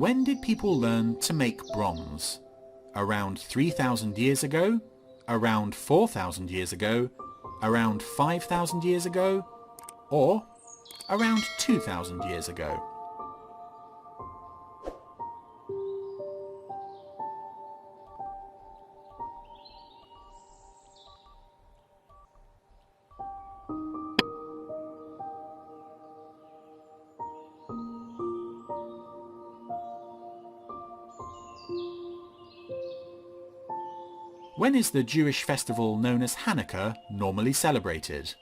When did people learn to make bronze? Around 3,000 years ago? Around 4,000 years ago? Around 5,000 years ago? Or around 2,000 years ago? When is the Jewish festival known as Hanukkah normally celebrated?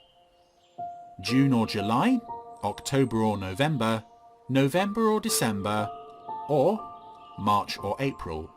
June or July? October or November? November or December? Or March or April?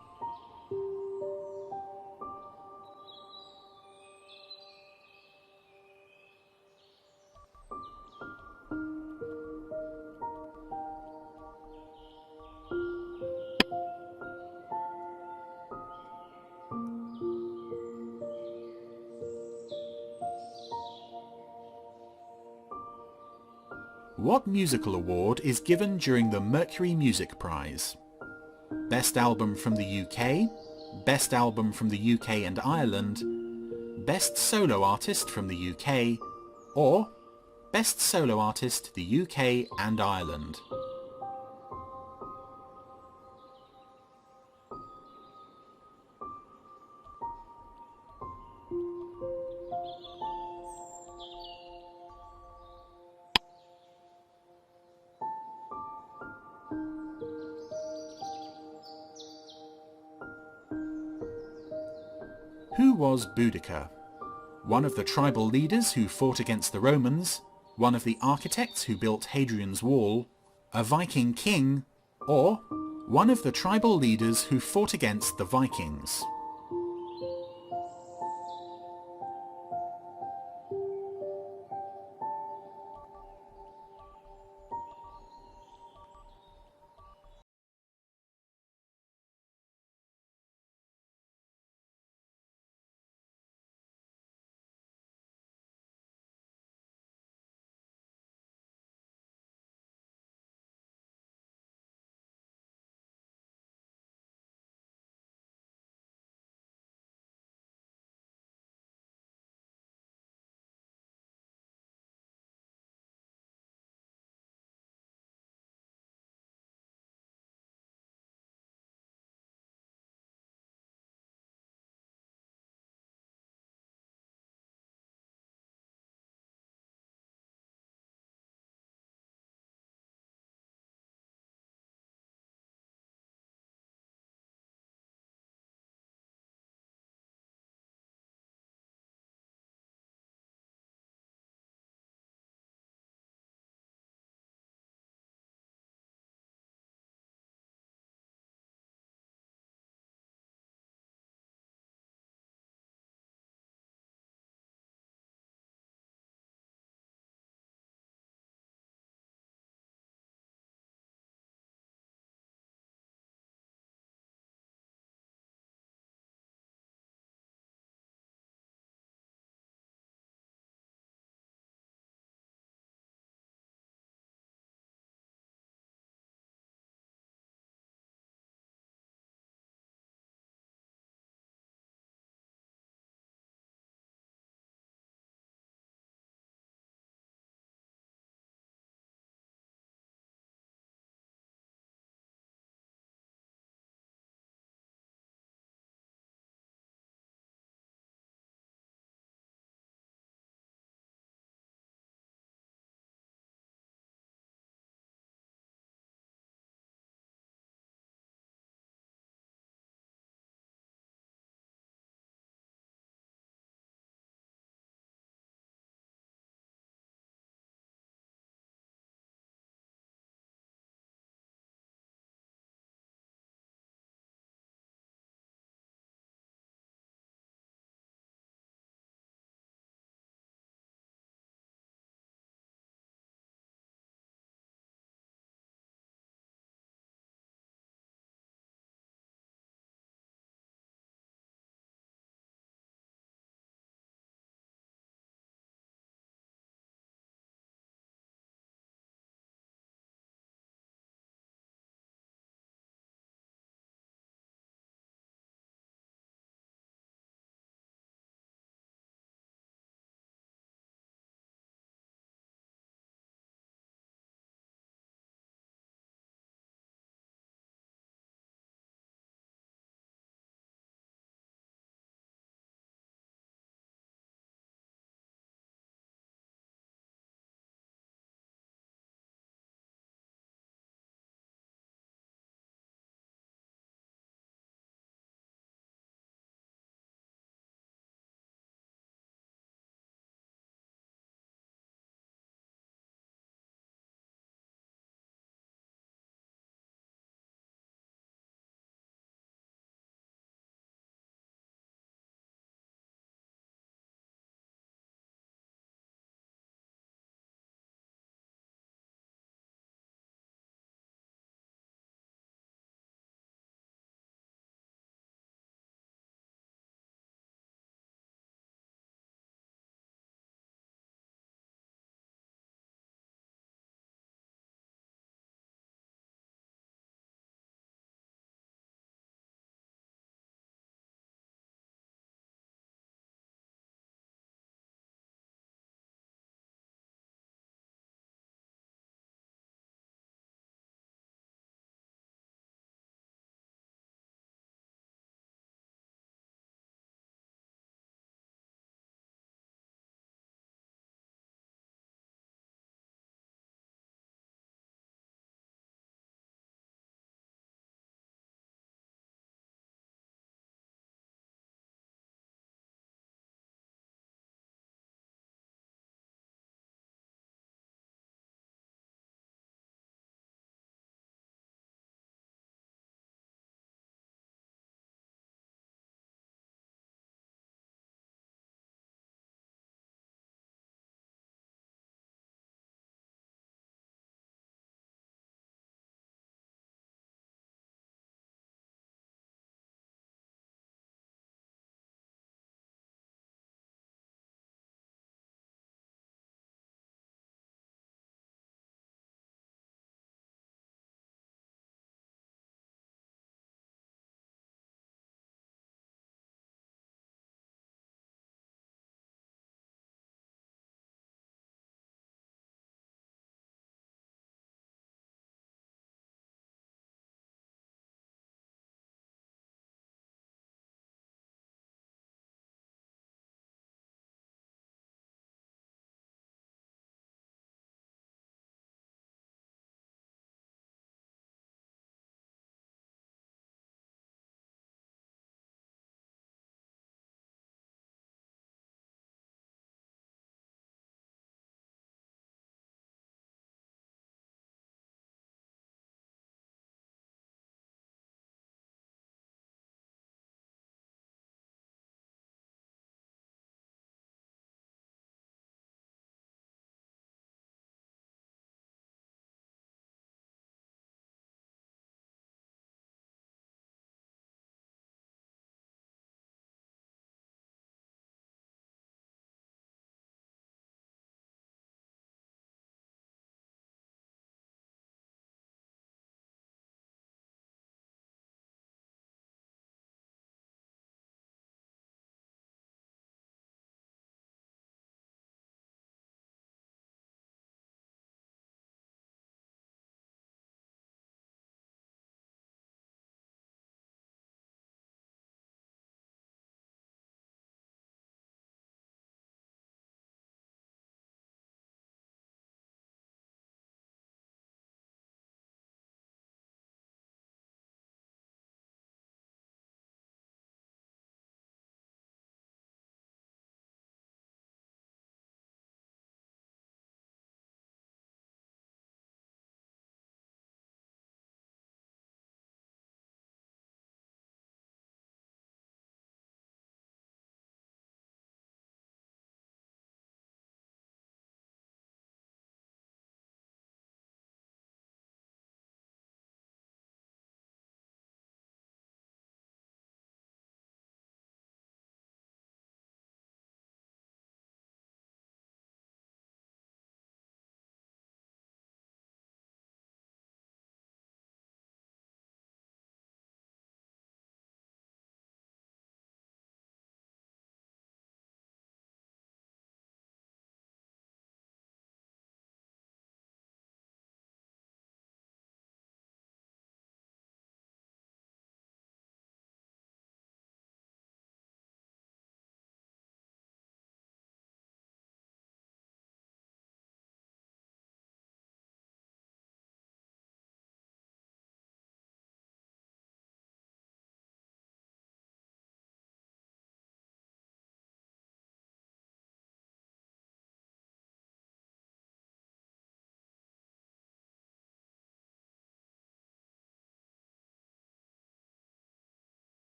What musical award is given during the Mercury Music Prize? Best Album from the UK, Best Album from the UK and Ireland, Best Solo Artist from the UK, or Best Solo Artist the UK and Ireland? Who was Boudicca? One of the tribal leaders who fought against the Romans, one of the architects who built Hadrian's Wall, a Viking king, or one of the tribal leaders who fought against the Vikings?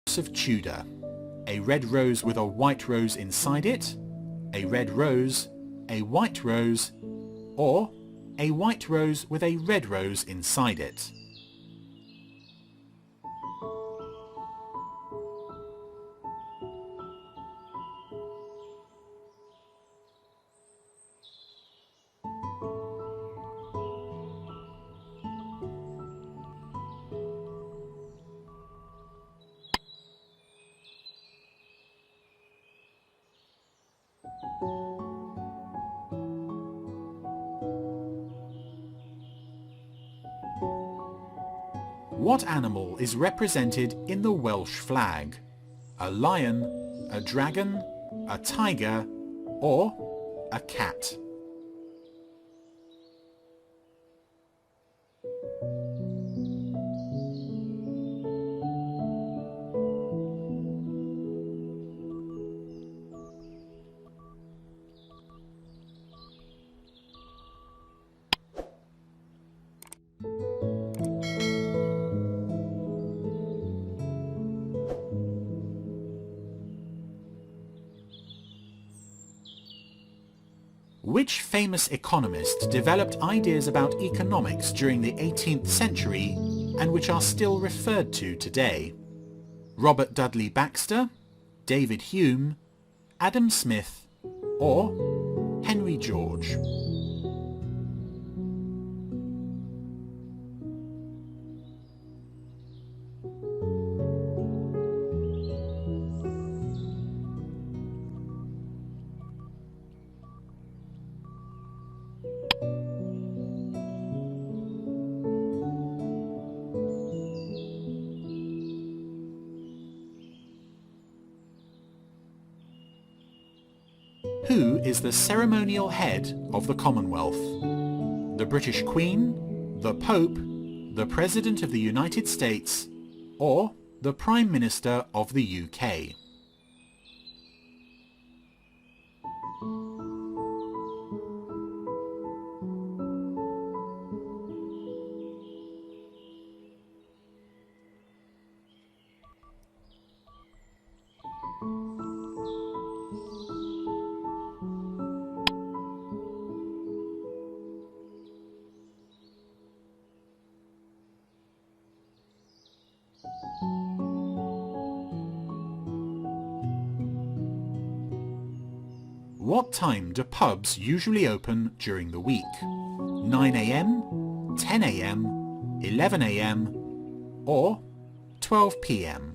House of Tudor. A red rose with a white rose inside it, a red rose, a white rose, or a white rose with a red rose inside it. What animal is represented in the Welsh flag? A lion, a dragon, a tiger, or a cat? Which famous economist developed ideas about economics during the 18th century and which are still referred to today? Robert Dudley Baxter, David Hume, Adam Smith, or Henry George? Who is the ceremonial head of the Commonwealth? The British Queen, the Pope, the President of the United States, or the Prime Minister of the UK? What time do pubs usually open during the week? 9 AM, 10 AM, 11 AM, or 12 PM?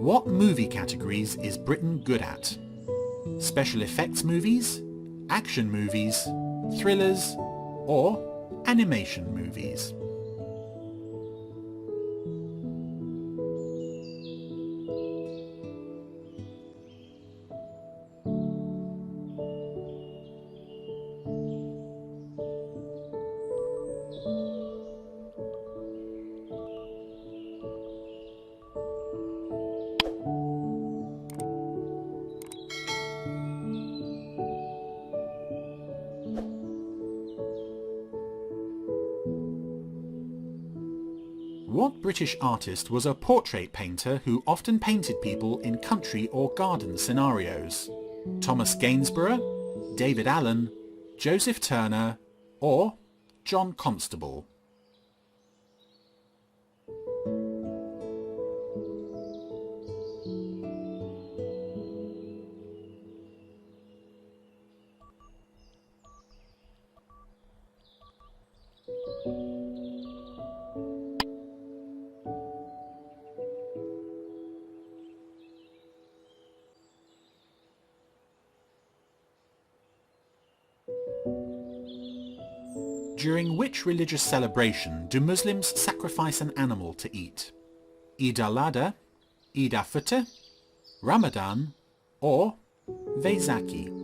What movie categories is Britain good at? Special effects movies, action movies, thrillers, or animation movies? What British artist was a portrait painter who often painted people in country or garden scenarios? Thomas Gainsborough, David Allen, Joseph Turner, or John Constable? During which religious celebration do Muslims sacrifice an animal to eat? Eid al-Adha, Eid al-Fitr, Ramadan or Vaisakhi.